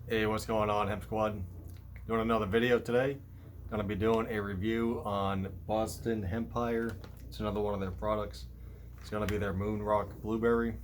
Hey, what's going on, Hemp Squad? Doing another video today. Gonna be doing a review on Boston Hempire. It's another one of their products. It's gonna be their Moonrock Blueberry.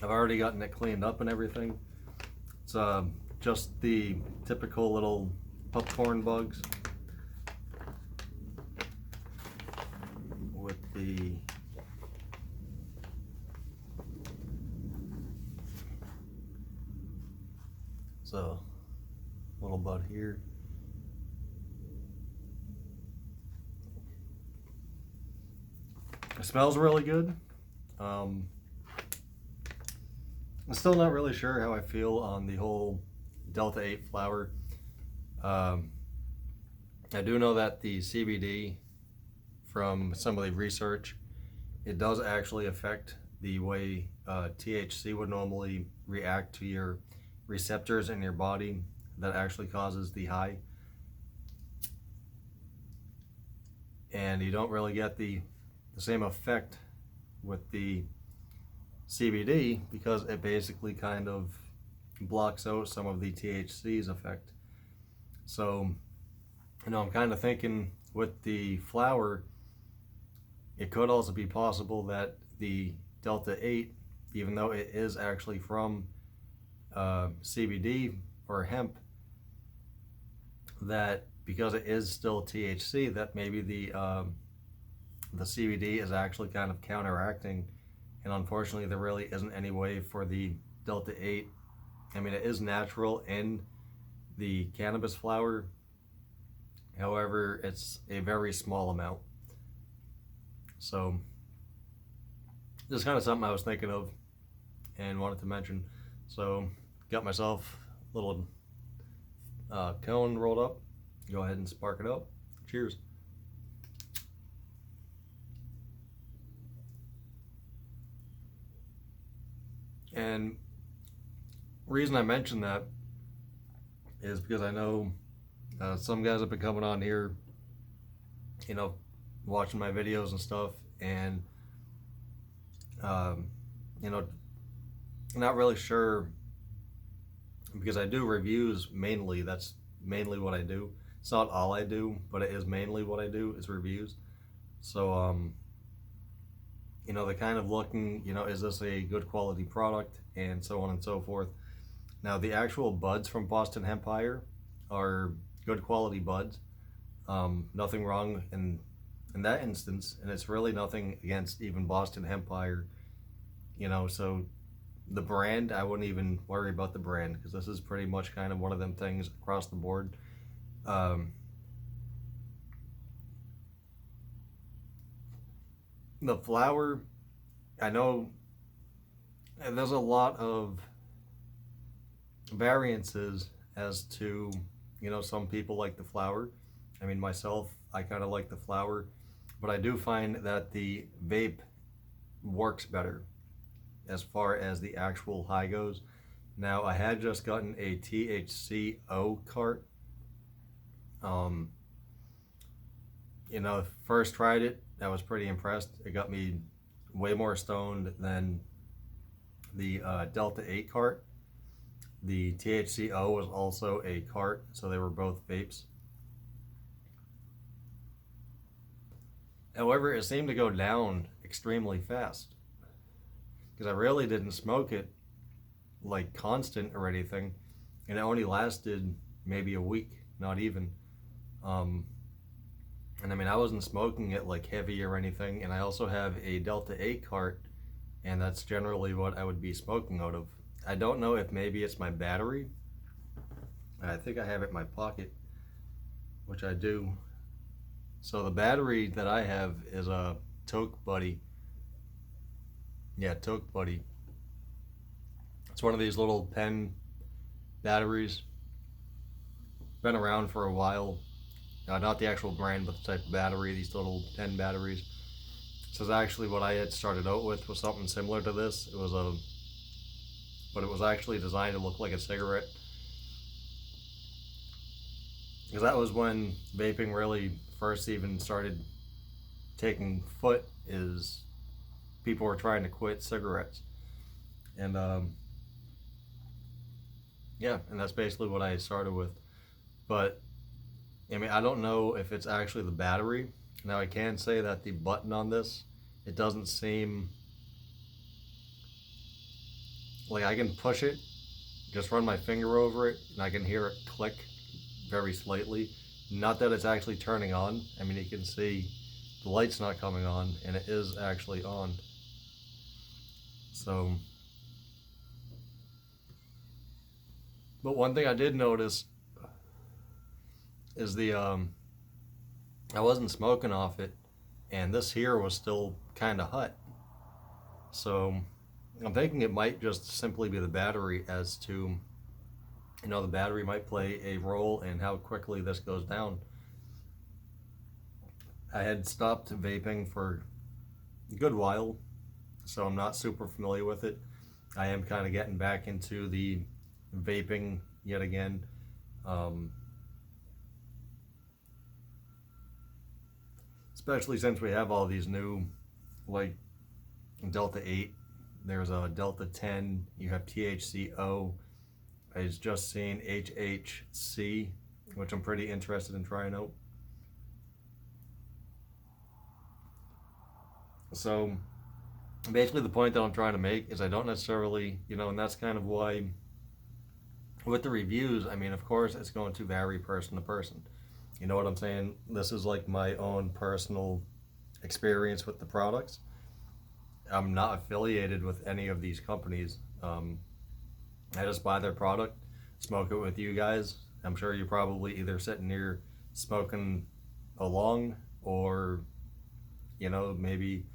I've already gotten it cleaned up and everything. It's just the typical little popcorn bugs with the little bud here. It smells really good. I'm still not really sure how I feel on the whole Delta 8 flower. I do know that the CBD, from some of the research, it does actually affect the way THC would normally react to your receptors in your body. That actually causes the high, and you don't really get the same effect with the CBD because it basically kind of blocks out some of the THC's effect. So, I'm kind of thinking with the flower, it could also be possible that the Delta 8, even though it is actually from CBD or hemp, that because it is still THC, that maybe the CBD is actually kind of counteracting, and unfortunately there really isn't any way for the Delta 8. I mean, it is natural in the cannabis flower, however it's a very small amount. So just kind of something I was thinking of and wanted to mention. So got myself a little cone rolled up. Go ahead and spark it up. Cheers. And reason I mention that is because I know some guys have been coming on here, watching my videos and stuff, and not really sure, because I do reviews mainly. That's mainly what I do. It's not all I do, but it is mainly what I do, is reviews. So they're kind of looking, is this a good quality product, and so on and so forth. Now, the actual buds from Boston Hempire are good quality buds. Nothing wrong in that instance, and it's really nothing against even Boston Hempire. So the brand, I wouldn't even worry about the brand, because this is pretty much kind of one of them things across the board. The flower, I know there's a lot of variances as to, some people like the flower. I mean, myself, I kind of like the flower, but I do find that the vape works better as far as the actual high goes. Now, I had just gotten a THCO cart. First tried it, I was pretty impressed. It got me way more stoned than the Delta 8 cart. The THCO was also a cart, so they were both vapes. However, it seemed to go down extremely fast, because I really didn't smoke it like constant or anything, and it only lasted maybe a week, not even. And I mean, I wasn't smoking it like heavy or anything, and I also have a Delta 8 cart, and that's generally what I would be smoking out of. I don't know if maybe it's my battery. I think I have it in my pocket, which I do. So the battery that I have is a Toke Buddy. Yeah, Toke Buddy. It's one of these little pen batteries. Been around for a while. Not the actual brand, but the type of battery, these little pen batteries. This is actually what I had started out with, was something similar to this. But it was actually designed to look like a cigarette. Because that was when vaping really first even started taking foot, is people were trying to quit cigarettes. And Yeah, and that's basically what I started with. But I mean, I don't know if it's actually the battery. Now I can say that the button on this, it doesn't seem like I can push it, just run my finger over it, and I can hear it click very slightly. Not that it's actually turning on. I mean, you can see the light's not coming on, and it is actually on. So, but one thing I did notice is I wasn't smoking off it, and this here was still kind of hot. So I'm thinking it might just simply be the battery, as to, the battery might play a role in how quickly this goes down. I had stopped vaping for a good while, so I'm not super familiar with it. I am kind of getting back into the vaping yet again. Especially since we have all these new, like Delta 8, there's a Delta 10, you have THCO. I was just seeing HHC, which I'm pretty interested in trying out. So basically the point that I'm trying to make is I don't necessarily, and that's kind of why with the reviews, I mean, of course it's going to vary person to person. You know what I'm saying? This is like my own personal experience with the products. I'm not affiliated with any of these companies. I just buy their product, smoke it with you guys. I'm sure you're probably either sitting here smoking along, or maybe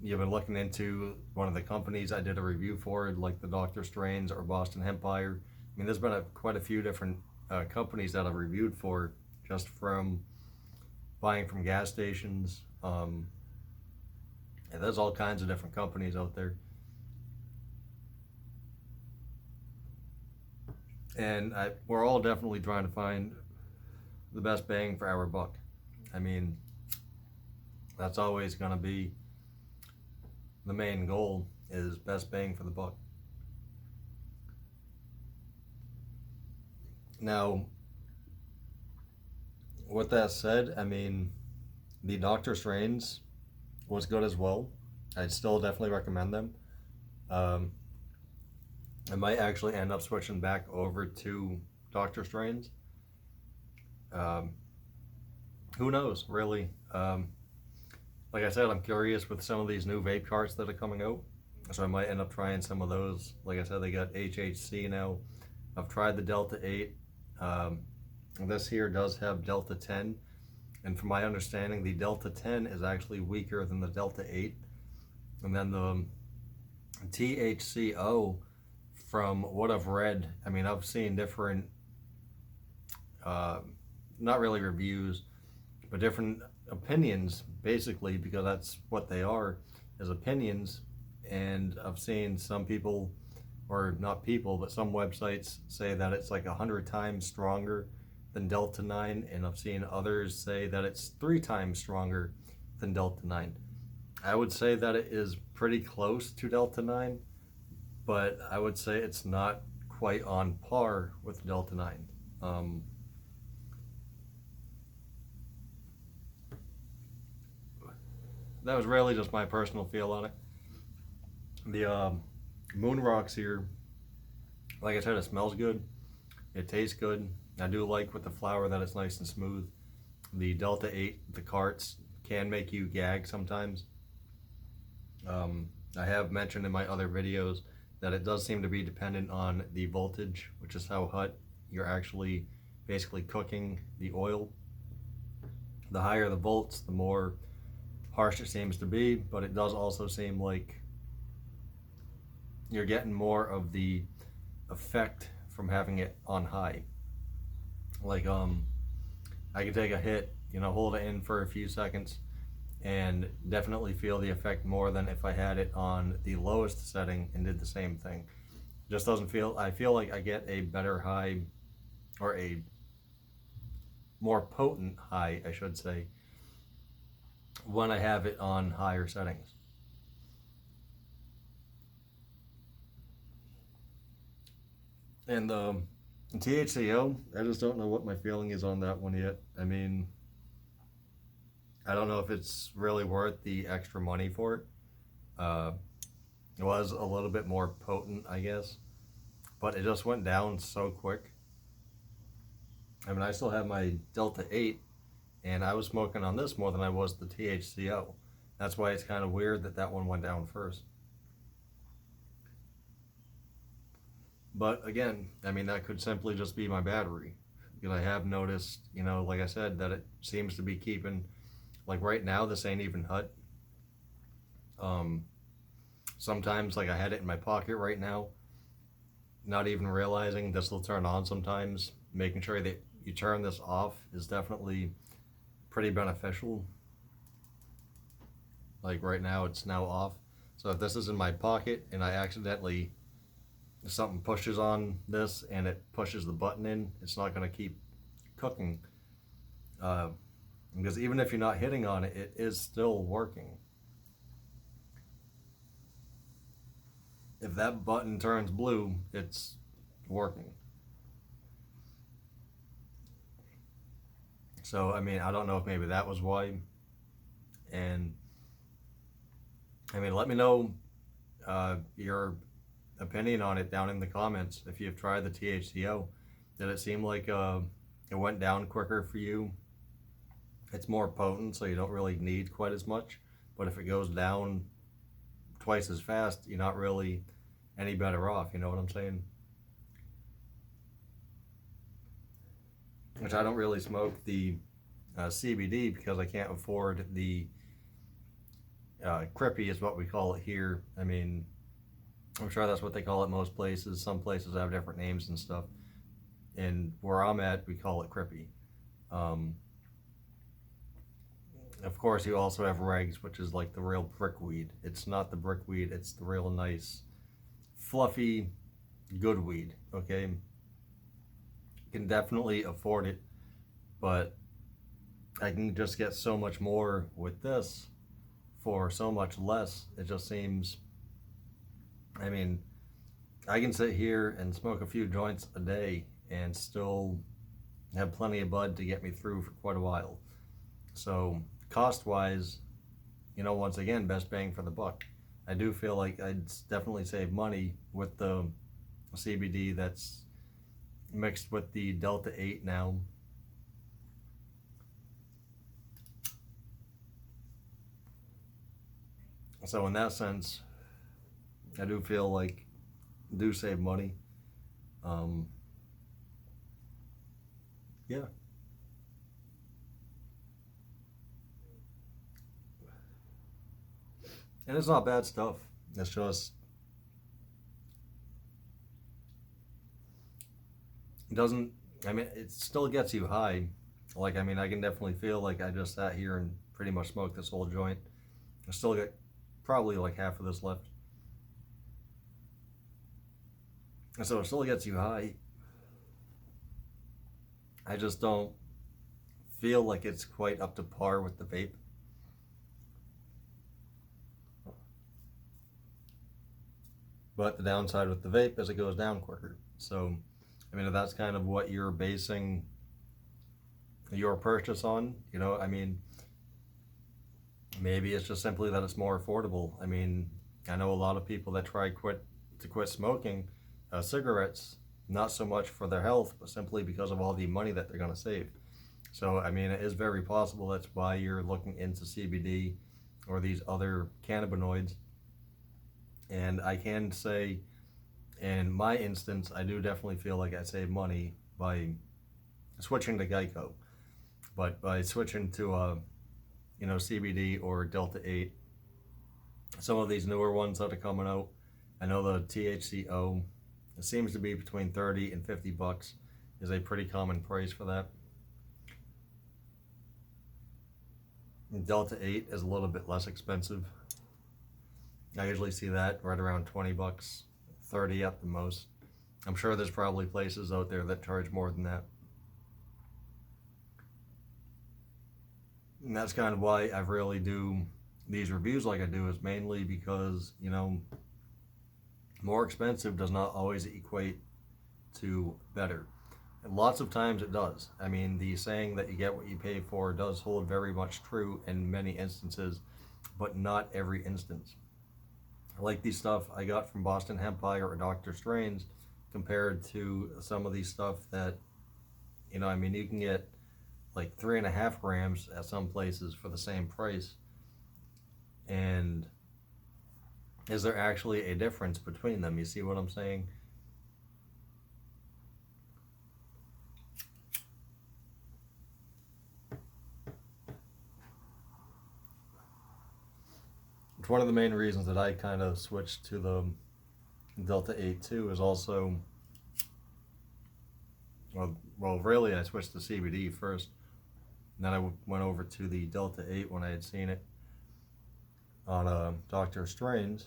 you've been looking into one of the companies I did a review for, like the Dr. Strains or Boston Hempire. I mean, there's been quite a few different companies that I've reviewed for, just from buying from gas stations. And there's all kinds of different companies out there. And we're all definitely trying to find the best bang for our buck. I mean, that's always going to be the main goal, is best bang for the buck. Now, with that said, I mean, the Dr. Strains was good as well. I'd still definitely recommend them. I might actually end up switching back over to Dr. Strains. Who knows, really? Like I said, I'm curious with some of these new vape carts that are coming out, so I might end up trying some of those. Like I said, they got HHC now. I've tried the Delta 8. This here does have Delta 10, and from my understanding, the Delta 10 is actually weaker than the Delta 8. And then the THCO, from what I've read, I mean, I've seen different, not really reviews, but different opinions, basically, because that's what they are, is opinions. And I've seen some people, or not people, but some websites say that it's like 100 times stronger than Delta 9, and I've seen others say that it's 3 times stronger than Delta 9. I would say that it is pretty close to Delta 9, but I would say it's not quite on par with Delta 9. That was really just my personal feel on it. The Moonrocks here, like I said, it smells good. It tastes good. I do like with the flower that it's nice and smooth. The Delta 8, the carts, can make you gag sometimes. I have mentioned in my other videos that it does seem to be dependent on the voltage, which is how hot you're actually basically cooking the oil. The higher the volts, the more harsh it seems to be, but it does also seem like you're getting more of the effect from having it on high. Like I could take a hit, hold it in for a few seconds, and definitely feel the effect more than if I had it on the lowest setting and did the same thing. Just doesn't feel, I feel like I get a better high, or a more potent high, I should say, when I have it on higher settings. And THCO, I just don't know what my feeling is on that one yet. I mean, I don't know if it's really worth the extra money for it. Uh, it was a little bit more potent, I guess, but it just went down so quick. I mean, I still have my Delta 8, and I was smoking on this more than I was the THCO. That's why it's kind of weird that that one went down first. But again, I mean, that could simply just be my battery. Because I have noticed, like I said, that it seems to be keeping, like right now, this ain't even hot. Um, Sometimes, like I had it in my pocket right now, not even realizing this will turn on sometimes. Making sure that you turn this off is definitely pretty beneficial. Like right now, it's now off. So if this is in my pocket and I accidentally, something pushes on this and it pushes the button in, it's not going to keep cooking. Because even if you're not hitting on it, it is still working. If that button turns blue, it's working. So, I mean, I don't know if maybe that was why. And, I mean, let me know your opinion on it down in the comments. If you've tried the THCO, did it seem like it went down quicker for you? It's more potent, so you don't really need quite as much. But if it goes down twice as fast, you're not really any better off. You know what I'm saying? Which I don't really smoke the CBD because I can't afford the crippy is what we call it here. I mean, I'm sure that's what they call it most places. Some places have different names and stuff. And where I'm at, we call it crippy. Of course, you also have regs, which is like the real brickweed. It's not the brickweed, it's the real nice, fluffy, good weed, okay? You can definitely afford it, but I can just get so much more with this for so much less. It just seems, I mean, I can sit here and smoke a few joints a day and still have plenty of bud to get me through for quite a while. So cost-wise, once again, best bang for the buck. I do feel like I'd definitely save money with the CBD that's mixed with the Delta 8 now. So in that sense, I do feel like I do save money. Yeah. And it's not bad stuff. It's just, it doesn't, I mean, it still gets you high. Like, I mean, I can definitely feel like I just sat here and pretty much smoked this whole joint. I still got probably like half of this left. And so it still gets you high. I just don't feel like it's quite up to par with the vape. But the downside with the vape is it goes down quicker. So, I mean, if that's kind of what you're basing your purchase on, I mean, maybe it's just simply that it's more affordable. I mean, I know a lot of people that try to quit smoking cigarettes, not so much for their health, but simply because of all the money that they're going to save. So, I mean, it is very possible that's why you're looking into CBD or these other cannabinoids. And I can say, in my instance, I do definitely feel like I save money by switching to Geico. But by switching to, CBD or Delta 8, some of these newer ones that are coming out, I know the THCO, it seems to be between 30 and 50 bucks is a pretty common price for that. Delta 8 is a little bit less expensive. I usually see that right around 20 bucks, 30 at the most. I'm sure there's probably places out there that charge more than that. And that's kind of why I really do these reviews like I do, is mainly because, more expensive does not always equate to better. lots of times it does. I mean, the saying that you get what you pay for does hold very much true in many instances, but not every instance. Like the stuff I got from Boston Hempire or Dr. Strange compared to some of these stuff that, I mean, you can get like 3.5 grams at some places for the same price. And is there actually a difference between them? You see what I'm saying? It's one of the main reasons that I kind of switched to the Delta 8 too, is also, well, really I switched to CBD first, and then I went over to the Delta 8 when I had seen it on Dr. Strange.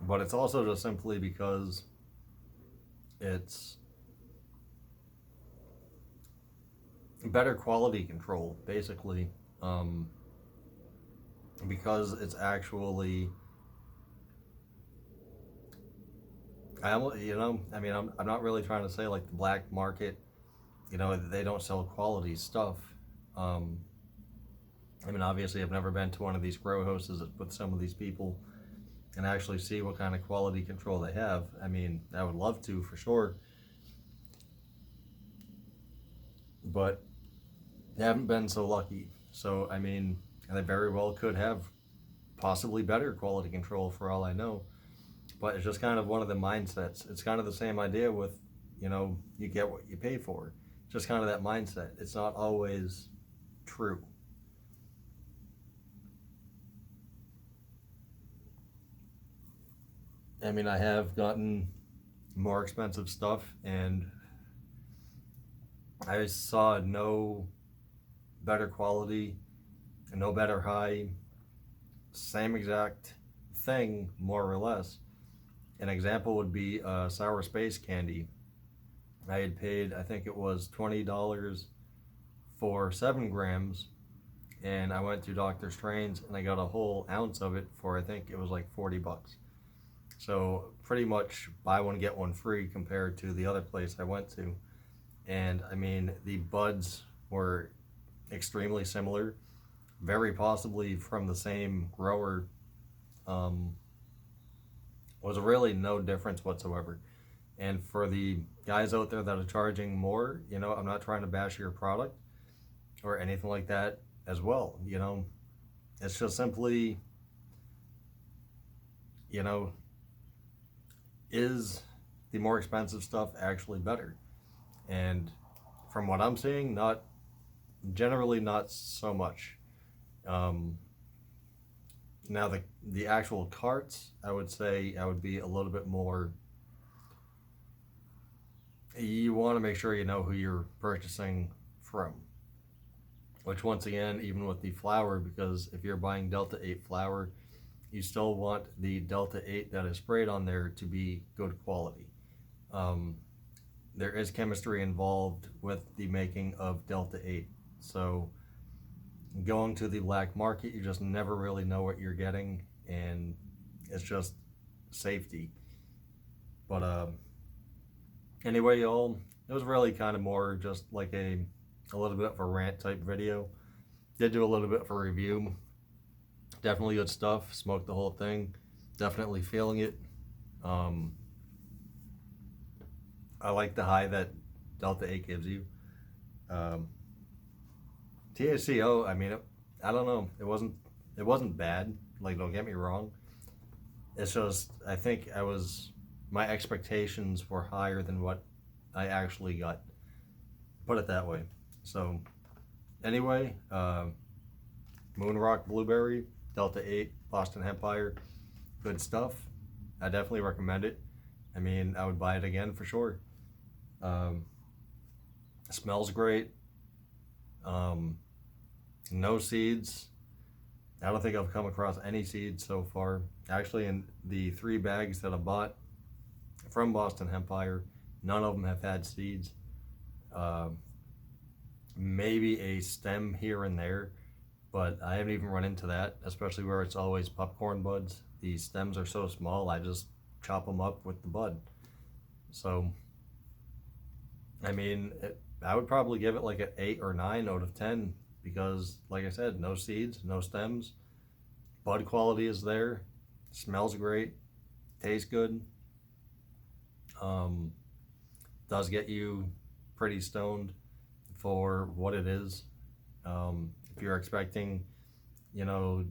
But it's also just simply because it's better quality control, basically, because it's actually, I mean, I'm not really trying to say like the black market, they don't sell quality stuff. I mean, obviously I've never been to one of these grow houses with some of these people and actually see what kind of quality control they have. I mean, I would love to for sure, but I haven't been so lucky. So, I mean, they very well could have possibly better quality control for all I know. But it's just kind of one of the mindsets. It's kind of the same idea with, you get what you pay for. Just kind of that mindset. It's not always true. I mean, I have gotten more expensive stuff, and I saw no better quality, no better high, same exact thing, more or less. An example would be sour space candy. I had paid, I think it was $20 for 7 grams, and I went to Dr. Strange and I got a whole ounce of it for, I think it was like $40. So pretty much buy one get one free compared to the other place I went to. And I mean, the buds were extremely similar, very possibly from the same grower. Was really no difference whatsoever. And for the guys out there that are charging more, I'm not trying to bash your product or anything like that as well. It's just simply, is the more expensive stuff actually better? And from what I'm seeing, generally not so much. Now the actual carts, I would say I would be a little bit more, you want to make sure you know who you're purchasing from. Which once again, even with the flour, because if you're buying Delta 8 flour, you still want the Delta 8 that is sprayed on there to be good quality. There is chemistry involved with the making of Delta 8. So going to the black market, you just never really know what you're getting, and it's just safety. But anyway, y'all, it was really kind of more just like a little bit of a rant type video. Did do a little bit of a review. Definitely good stuff. Smoked the whole thing. Definitely feeling it. I like the high that Delta 8 gives you. THCO, I mean, I don't know. It wasn't bad. Like, don't get me wrong. It's just, I think my expectations were higher than what I actually got. Put it that way. So, anyway, Moonrock Blueberry, Delta 8, Boston Hempire, good stuff. I definitely recommend it. I mean, I would buy it again for sure. It smells great. No seeds. I don't think I've come across any seeds so far. Actually, in the 3 bags that I bought from Boston Hempire, none of them have had seeds. Maybe a stem here and there, but I haven't even run into that, especially where it's always popcorn buds. The stems are so small, I just chop them up with the bud. So I mean, I would probably give it like an 8 or 9 out of 10 because, like I said, no seeds, no stems. Bud quality is there. Smells great. Tastes good. Um, does get you pretty stoned for what it is. If you're expecting, you know,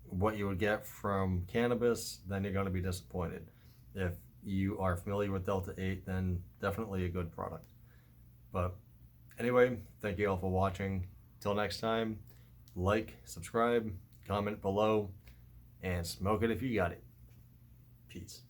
what you would get from cannabis, then you're going to be disappointed. If you are familiar with Delta 8, then definitely a good product. But anyway, thank you all for watching. Till next time, like, subscribe, comment below, and smoke it if you got it. Peace.